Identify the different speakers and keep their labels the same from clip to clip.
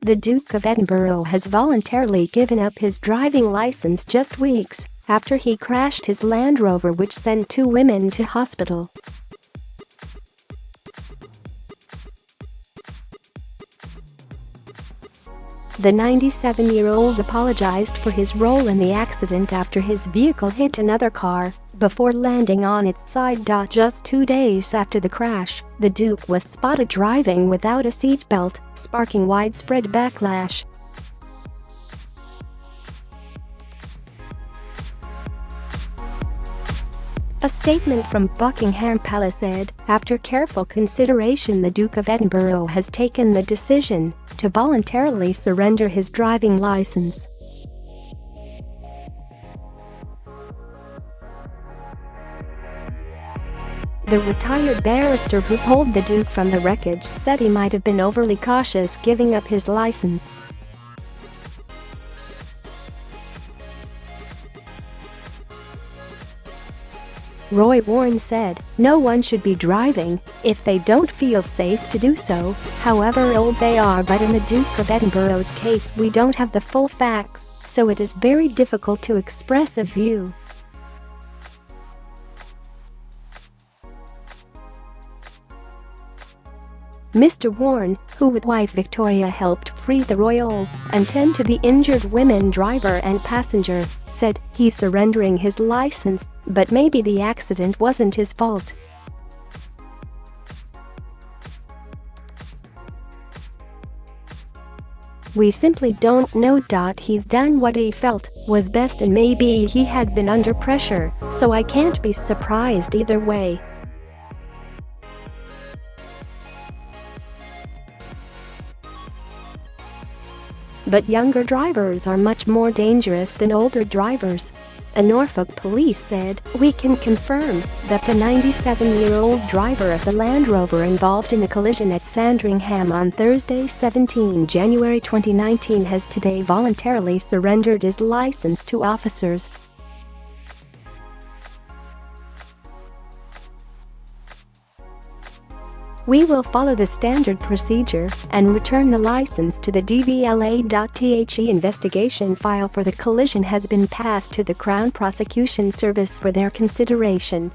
Speaker 1: The Duke of Edinburgh has voluntarily given up his driving license just weeks after he crashed his Land Rover, which sent 2 women to hospital. The 97-year-old apologized for his role in the accident after his vehicle hit another car before landing on its side. Just 2 days after the crash, the Duke was spotted driving without a seatbelt, sparking widespread backlash. A statement from Buckingham Palace said, after careful consideration, the Duke of Edinburgh has taken the decision to voluntarily surrender his driving license. The retired barrister who pulled the Duke from the wreckage said he might have been overly cautious giving up his license. Roy Warren said, "No one should be driving if they don't feel safe to do so, however old they are, but in the Duke of Edinburgh's case we don't have the full facts, so it is very difficult to express a view." Mr. Warren, who with wife Victoria helped free the Royal and tend to the injured women driver and passenger, said he's surrendering his license, but maybe the accident wasn't his fault. "We simply don't know. He's done what he felt was best, and maybe he had been under pressure, so I can't be surprised either way." But younger drivers are much more dangerous than older drivers. A Norfolk police said, "We can confirm that the 97-year-old driver of the Land Rover involved in the collision at Sandringham on Thursday, 17 January 2019 has today voluntarily surrendered his license to officers." "We will follow the standard procedure and return the license to the DVLA.The investigation file for the collision has been passed to the Crown Prosecution Service for their consideration."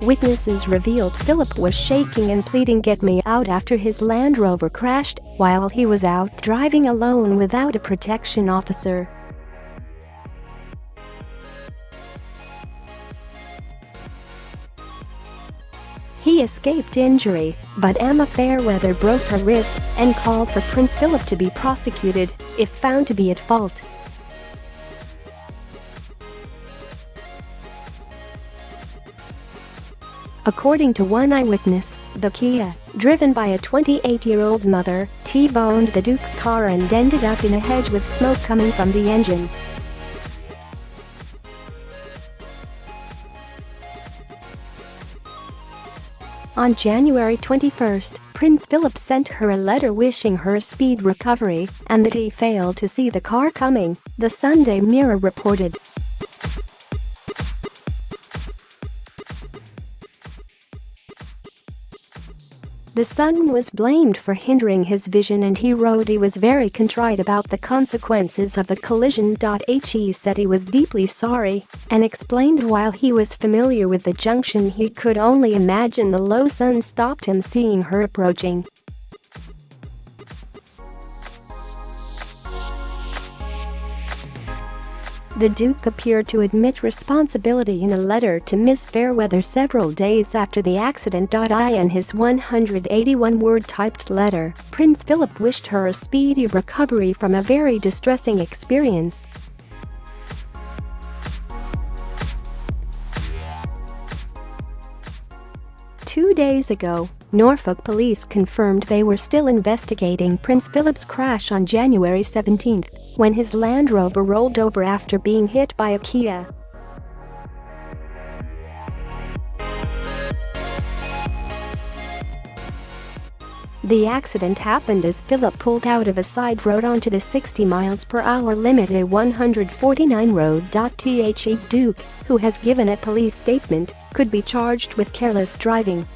Speaker 1: Witnesses revealed Philip was shaking and pleading "Get me out" after his Land Rover crashed while he was out driving alone without a protection officer. He escaped injury, but Emma Fairweather broke her wrist and called for Prince Philip to be prosecuted if found to be at fault. According to one eyewitness, the Kia, driven by a 28-year-old mother, T-boned the Duke's car and ended up in a hedge with smoke coming from the engine. On January 21, Prince Philip sent her a letter wishing her a speed recovery and that he failed to see the car coming, the Sunday Mirror reported. The son was blamed for hindering his vision, and he wrote he was very contrite about the consequences of the collision. He said he was deeply sorry and explained while he was familiar with the junction he could only imagine the low sun stopped him seeing her approaching. The Duke appeared to admit responsibility in a letter to Miss Fairweather several days after the accident. In his 181-word typed letter, Prince Philip wished her a speedy recovery from a very distressing experience. Two days ago, Norfolk police confirmed they were still investigating Prince Philip's crash on January 17, when his Land Rover rolled over after being hit by a Kia. The accident happened as Philip pulled out of a side road onto the 60 miles per hour limit at 149 road. The Duke, who has given a police statement, could be charged with careless driving.